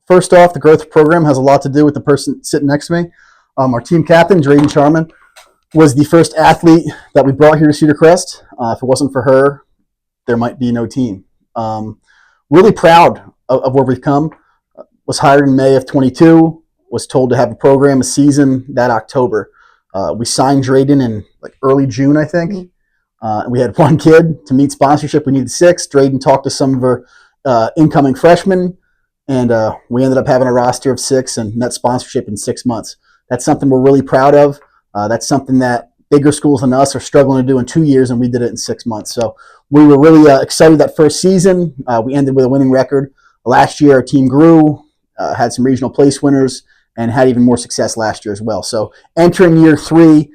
First off, the growth program has a lot to do with the person sitting next to me. Our team captain, Drayden Charman, was the first athlete that we brought here to Cedar Crest. If it wasn't for her, there might be no team. Really proud of where we've come. Was hired in May of 22. Was told to have a program, a season that October. We signed Drayden in like early June, I think. Mm-hmm. We had one kid to meet sponsorship. We needed 6. Drayden talked to some of her incoming freshmen, and we ended up having a roster of 6 and met sponsorship in 6 months. That's something we're really proud of. That's something that bigger schools than us are struggling to do in 2 years, and we did it in 6 months. So we were really excited that first season. We ended with a winning record. Last year, our team grew, had some regional place winners, and had even more success last year as well. So entering year 3,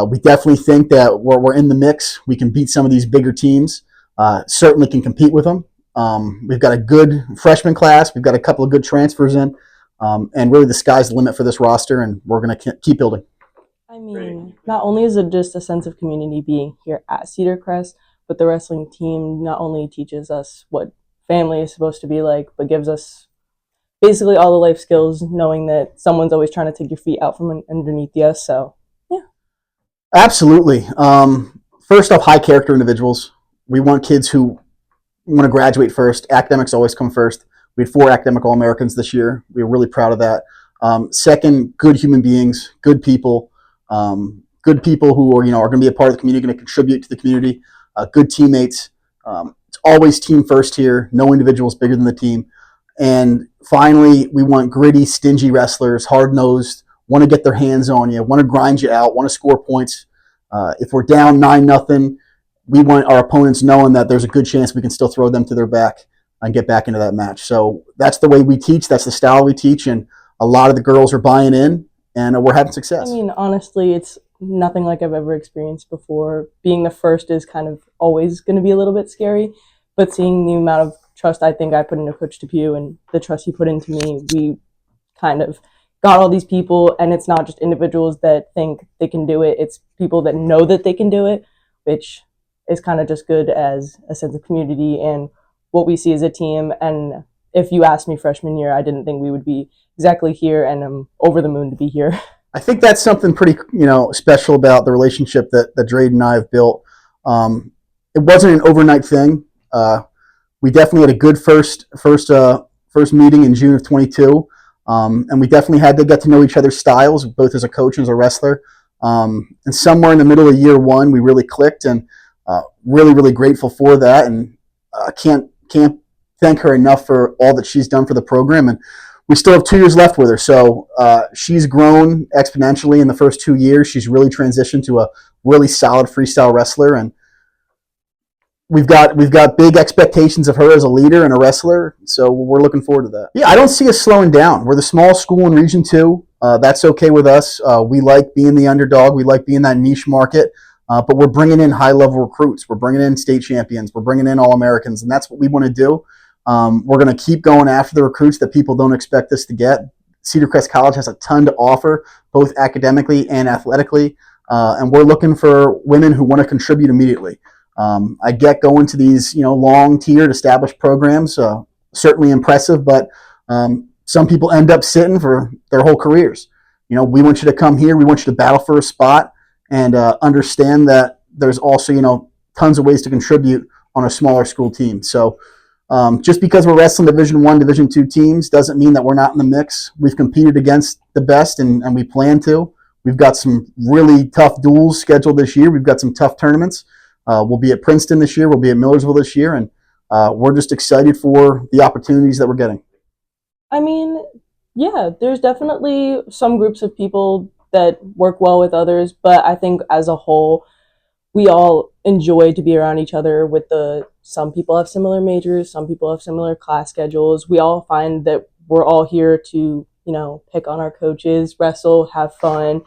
we definitely think that we're in the mix. We can beat some of these bigger teams, certainly can compete with them. We've got a good freshman class. We've got a couple of good transfers in. And really the sky's the limit for this roster, and we're going to keep building. I mean, not only is it just a sense of community being here at Cedar Crest, but the wrestling team not only teaches us what family is supposed to be like, but gives us basically all the life skills, knowing that someone's always trying to take your feet out from underneath you. So, yeah. Absolutely. First off, high character individuals. We want kids who want to graduate first. Academics always come first. We had 4 academic All-Americans this year. We were really proud of that. Second, good human beings, good people who are going to be a part of the community, going to contribute to the community. Good teammates. It's always team first here. No individual is bigger than the team. And finally, we want gritty, stingy wrestlers, hard-nosed, want to get their hands on you, want to grind you out, want to score points. If we're down 9-0, we want our opponents knowing that there's a good chance we can still throw them to their back and get back into that match. So that's the way we teach. That's the style we teach. And a lot of the girls are buying in, and we're having success. I mean, honestly, it's nothing like I've ever experienced before. Being the first is kind of always going to be a little bit scary, but seeing the amount of trust I think I put into Coach Depew and the trust he put into me, we kind of got all these people, and it's not just individuals that think they can do it. It's people that know that they can do it, which is kind of just good as a sense of community and what we see as a team. And if you asked me freshman year, I didn't think we would be exactly here, and I'm over the moon to be here. I think that's something pretty, special about the relationship that Drayden and I have built. It wasn't an overnight thing. We definitely had a good first meeting in June of 22, and we definitely had to get to know each other's styles, both as a coach and as a wrestler. And somewhere in the middle of year 1, we really clicked, and really, really grateful for that. And can't thank her enough for all that she's done for the program. And we still have 2 years left with her. So she's grown exponentially in the first 2 years. She's really transitioned to a really solid freestyle wrestler. And we've got big expectations of her as a leader and a wrestler. So we're looking forward to that. Yeah, I don't see us slowing down. We're the small school in Region 2. That's okay with us. We like being the underdog. We like being that niche market. But we're bringing in high-level recruits. We're bringing in state champions. We're bringing in All-Americans, and that's what we want to do. We're going to keep going after the recruits that people don't expect us to get. Cedar Crest College has a ton to offer, both academically and athletically, and we're looking for women who want to contribute immediately. I get going to these, long-tiered established programs, certainly impressive, but some people end up sitting for their whole careers. We want you to come here. We want you to battle for a spot and understand that there's also, tons of ways to contribute on a smaller school team. So just because we're wrestling Division I, Division II teams doesn't mean that we're not in the mix. We've competed against the best, and we plan to. We've got some really tough duels scheduled this year. We've got some tough tournaments. We'll be at Princeton this year. We'll be at Millersville this year, and we're just excited for the opportunities that we're getting. I mean, yeah, there's definitely some groups of people that work well with others, but I think as a whole, we all enjoy to be around each other. Some people have similar majors, some people have similar class schedules. We all find that we're all here to, pick on our coaches, wrestle, have fun,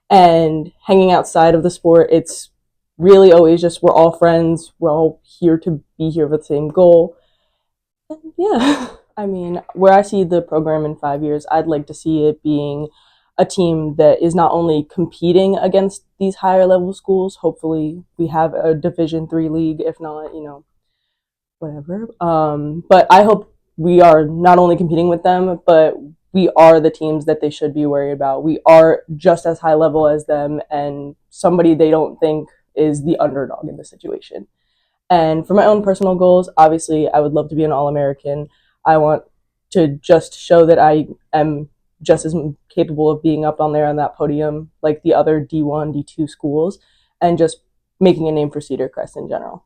and hanging outside of the sport. It's really always just, we're all friends. We're all here to be here for the same goal. And yeah, I mean, where I see the program in 5 years, I'd like to see it being a team that is not only competing against these higher level schools. Hopefully we have a Division III league, if not, whatever. But I hope we are not only competing with them, but we are the teams that they should be worried about. We are just as high level as them and somebody they don't think is the underdog in the situation. And for my own personal goals, obviously, I would love to be an All American. I want to just show that I am just as capable of being up on there on that podium like the other D1, D2 schools, and just making a name for Cedar Crest in general.